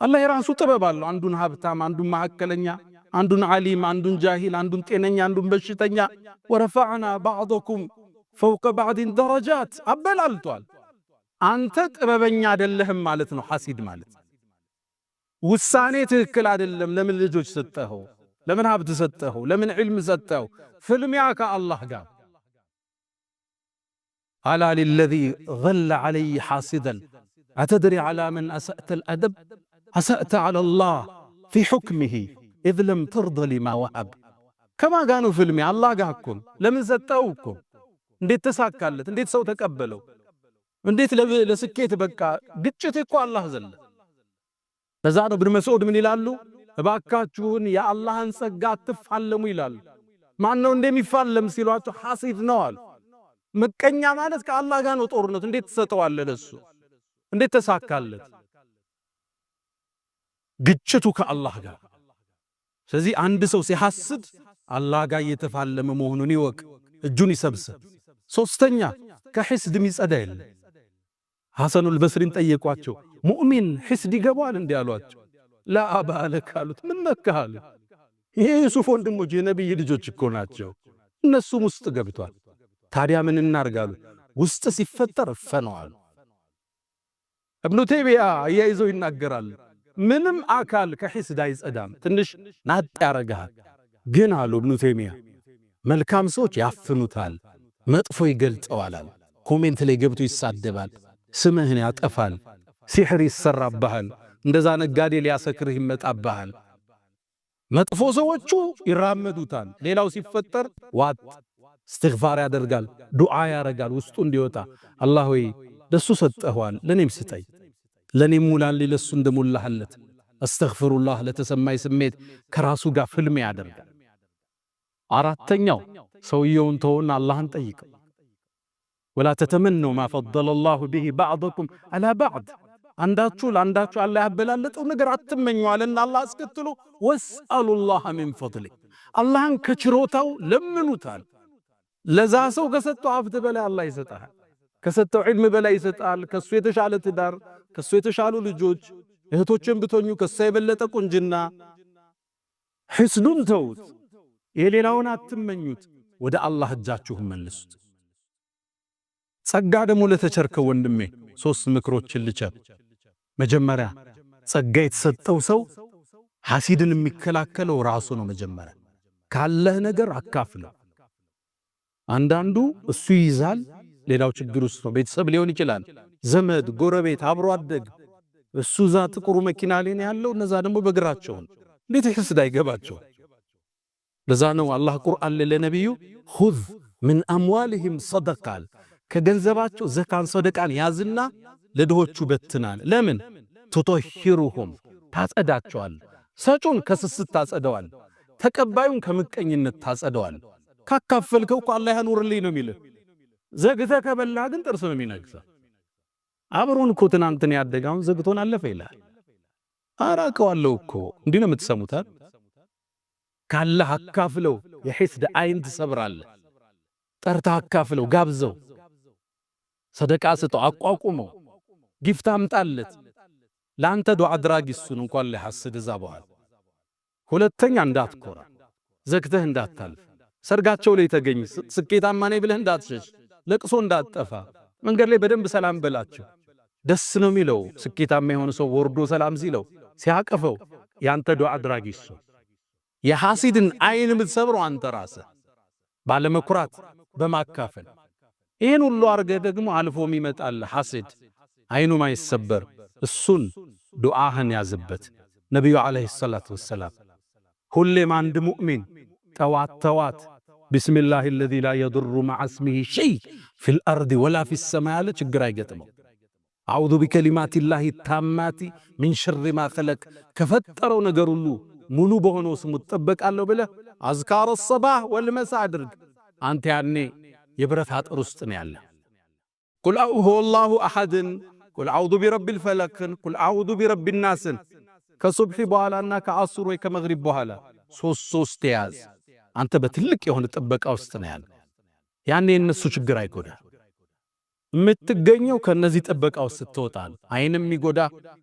አላህ የራሱ ጥበብ አለው። አንዱን ሀብታም፣ አንዱን መካከለኛ፣ አንዱን ዓሊም፣ አንዱን ጃሂል፣ አንዱን ጤነኛ፣ አንዱን በሽተኛ። ወረፈዕና ባዕضኩም ፈውቀ ባዕድን ደረጃት አበላልቷል። አንተ ጥበበኛ አይደለህም ማለት ነው። ሐሲድ ማለት ውሳኔ ትክክል አይደለም። ለምን ልጆች ሰጠኸው? ለምን ሀብት ሰጠኸው? ለምን ዕልም ሰጠኸው? ፍልሚያ ከአላህ ጋር። አላ ሊለዚ ገለ ዐለይ ሐሲደን አተድሪ ዐላ መን አሰእተ ልአደብ አሰእተ ዐላ ላህ ፊ ሑክሚሂ ኢዝ ለም ተርደ ሊማ ወሀብ። ከማን ጋር ነው ፍልሚያ? አላህ ጋር እኮ። ለምን ሰጠኸው እኮ። እንዴት ተሳካለት? እንዴት ሰው ተቀበለው? እንዴት ለስኬት በቃ? ግጭት እኮ አላህ ዘለ ለዛ ነው ኢብኑ መስዑድ ምን ይላሉ? እባካችሁን የአላህን ጸጋ አትፋለሙ ይላሉ። ማን ነው እንደሚፋለም ሲሏቸው ሐሲድ ነው አሉ። ምቀኛ ማለት ከአላህ ጋር ነው ጦርነቱ። እንዴት ተሰጠዋለህ ለሱ? እንዴት ተሳካለት? ግጭቱ ከአላህ ጋር። ስለዚህ አንድ ሰው ሲሐስድ አላህ ጋር እየተፋለመ መሆኑን ይወቅ፣ እጁን ይሰብስብ። ሶስተኛ ከሕስድ የሚጸዳ የለም። ሐሰኑል በስሪን ጠየቋቸው፣ ሙእሚን ሕስድ ይገባዋል እንዲህ አሏቸው። ላ አባለክ አሉት። ምን ነካህ? ይሄ ዩሱፍ ወንድሞች የነቢይ ልጆች እኮ ናቸው፣ እነሱም ውስጥ ገብቷል። ታዲያ ምን እናርጋሉ? ውስጥ ሲፈጠር ፈነዋል። ኢብኑ ተይሚያ አያይዘው ይናገራል፣ ምንም አካል ከሕስድ አይጸዳም፣ ትንሽ ናጥ ያረጋል። ግን አሉ ኢብኑ ተይሚያ መልካም ሰዎች ያፍኑታል፣ መጥፎ ይገልጠዋል። ኮሜንት ላይ ገብቶ ይሳደባል፣ ስምህን ያጠፋል፣ ሲሕር ይሰራብሃል፣ እንደዛ ነጋዴ ሊያሰክርህ ይመጣብሃል። መጥፎ ሰዎቹ ይራመዱታል። ሌላው ሲፈጠር ዋጥ እስትግፋር ያደርጋል፣ ዱዓ ያረጋል ውስጡ እንዲወጣ። አላህ ሆይ ለሱ ሰጠኸዋል፣ ለኔም ስጠኝ፣ ለኔም ሙላልኝ ለሱ እንደሞላህለት። አስተግፍሩላህ ለተሰማይ ስሜት ከራሱ ጋር ፍልም ያደርጋል። አራተኛው ሰውየውን ተውና አላህን ጠይቀው። ወላ ተተመኑ ማ ፈضለ الله به بعضكم على بعض። አንዳችሁ ለአንዳችሁ አላህ ያበላለጠው ነገር አትመኙ አለና አላህ አስከትሎ ወስአሉላህ ሚን ፈضሊ፣ አላህን ከችሮታው ለምኑታል። ለዛ ሰው ከሰጠው ሀብት በላይ አላህ ይሰጣል፣ ከሰጠው ዒልም በላይ ይሰጣል። ከሱ የተሻለ ትዳር፣ ከሱ የተሻሉ ልጆች፣ እህቶችን ብትሆኑ ከሱ የበለጠ ቁንጅና። ሕስዱን ተውት፣ የሌላውን አትመኙት፣ ወደ አላህ እጃችሁን መልሱት። ጸጋ ደግሞ ለተቸርከው ወንድሜ ሶስት ምክሮችን ልቸር። መጀመሪያ ጸጋ የተሰጠው ሰው ሐሲድን የሚከላከለው ራሱ ነው። መጀመሪያ ካለህ ነገር አካፍለው። አንዳንዱ እሱ ይይዛል፣ ሌላው ችግር ውስጥ ነው። ቤተሰብ ሊሆን ይችላል፣ ዘመድ፣ ጎረቤት፣ አብሮ አደግ። እሱ ዛ ጥቁሩ መኪና ላይ ነው ያለው፣ እነዛ ደግሞ በእግራቸው እንዴት ሕስድ አይገባቸው? ለዛ ነው አላህ ቁርአን ለነብዩ ኹዝ ምን አምዋልህም ሰደቃል፣ ከገንዘባቸው ዘካን ሰደቃን ያዝና ለድሆቹ በትናል። ለምን? ትጦሂሩሁም ታጸዳቸዋል። ሰጩን ከስስት ታጸደዋል፣ ተቀባዩን ከምቀኝነት ታጸደዋል። ካካፈልከው እኮ አላህ ያኑርልኝ ነው የሚልህ። ዘግተ ከበላ ግን ጥርስ ነው የሚነግሰው። አብሮን እኮ ትናንትን ያደጋውን ዘግቶን አለፈ ይላል። አራቀዋለሁ እኮ እንዲህ ነው የምትሰሙት። ካላህ አካፍለው፣ የሕስድ አይን ትሰብራለህ። ጠርታ አካፍለው፣ ጋብዘው፣ ሰደቃ ስጠው፣ አቋቁመው፣ ጊፍት አምጣለት። ለአንተ ዱዓ አድራጊ እሱን እንኳን ሊሐስድ እዛ በኋላ። ሁለተኛ እንዳትኮራ፣ ዘግተህ እንዳታልፍ። ሰርጋቸው ላይ ተገኝ፣ ስኬታማ ነኝ ብለህ እንዳትሸሽ፣ ለቅሶ እንዳትጠፋ። መንገድ ላይ በደንብ ሰላም በላቸው። ደስ ነው የሚለው ስኬታማ የሆነ ሰው ወርዶ ሰላም ሲለው ሲያቀፈው፣ ያንተ ዱዓ አድራጊ እሱ። የሐሲድን አይን የምትሰብረው አንተ ራስህ ባለመኩራት በማካፈል። ይህን ሁሉ አርገህ ደግሞ አልፎም ይመጣል ሐሲድ አይኑ ማይሰበር። እሱን ዱዓህን ያዝበት። ነቢዩ ዓለይሂ ሰላቱ ወሰላም ሁሌም አንድ ሙእሚን ጠዋት ተዋት ቢስሚላሂ አለዚ ላ የዱሩ መዐ እስሚሂ ሸይ ፊል አርድ ወላ ፊስ ሰማይ ያለ ችግር አይገጥመው። አዑዙ ቢከሊማቲላሂ ታማቲ ሚን ሸሪ ማ ኸለቅ፣ ከፈጠረው ነገር ሁሉ ሙሉ በሆነው ስሙ እጠበቃለሁ ብለህ አዝካረ ሰባህ ወልመሳ አድርግ። አንተ ያኔ የብረት አጥር ውስጥ ነው ያለ። ቁል ሁወ አላሁ አሐድን፣ ቁል አዑዙ ቢረቢል ፈለቅን፣ ቁል አዑዙ ቢረቢን ናስን ከሱብሒ በኋላና ከዐሱር ወይ ከመግሪብ በኋላ ሶስት ያዝ። አንተ በትልቅ የሆነ ጥበቃ ውስጥ ነው ያለ። ያኔ የነሱ ችግር አይጎዳ። የምትገኘው ከነዚህ ጥበቃ ውስጥ ስትወጣል። አይንም ይጎዳ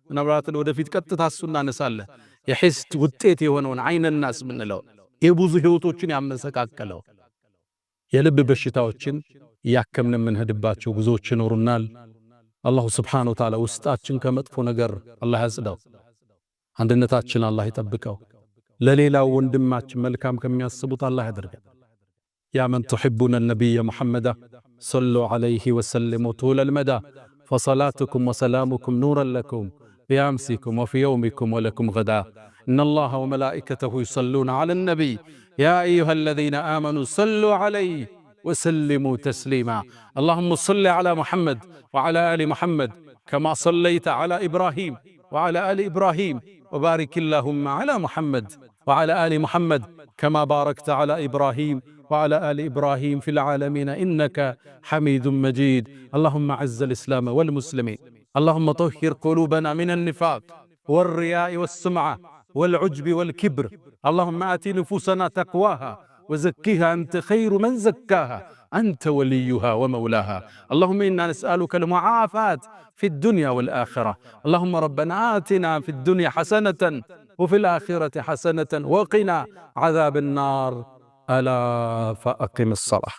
ምናልባት ወደፊት ቀጥታ እሱ እናነሳለን። የሕስድ ውጤት የሆነውን አይነናስ ምንለው የብዙ ህይወቶችን ያመሰቃቀለው የልብ በሽታዎችን ያከምን የምንሄድባቸው ብዙዎች ይኖሩናል። አላሁ ስብሓነሁ ወተዓላ ውስጣችን ከመጥፎ ነገር አላህ ያጽዳው። አንድነታችን አላህ ይጠብቀው። ለሌላው ወንድማችን መልካም ከሚያስቡት አላህ ያደርገን። ያ መን ትሕቡነ ነቢየ ሙሐመዳ ሰሉ ዐለይሂ ወሰሊሙ ጡለል መዳ ፈሰላቱኩም ወሰላሙኩም ኑረን ለኩም ቢአምሲኩም ወፊ የውሚኩም ወለኩም ገዳ ኢነላሃ ወመላኢከተሁ ዩሰሉነ ዐለን ነቢይ ያ አዩሃ አለዚነ አመኑ ሰሉ ዐለይሂ ወሰሊሙ ተስሊማ اللهم صل على محمد وعلى آل محمد كما صليت على إبراهيم وعلى آل إبراهيم، وبارك اللهم على محمد وعلى آل محمد كما باركت على إبراهيم وعلى آل إبراهيم في العالمين إنك حميد مجيد. اللهم عز الإسلام والمسلمين، اللهم طهر قلوبنا من النفاق والرياء والسمعة والعجب والكبر. اللهم آت نفوسنا تقواها وزكها أنت خير من زكاها، أنت وليها ومولاها. اللهم إنا نسألك المعافاة في الدنيا والآخرة. اللهم ربنا آتنا في الدنيا حسنة وفي الآخرة حسنة وقنا عذاب النار. ألا فأقم الصلاة.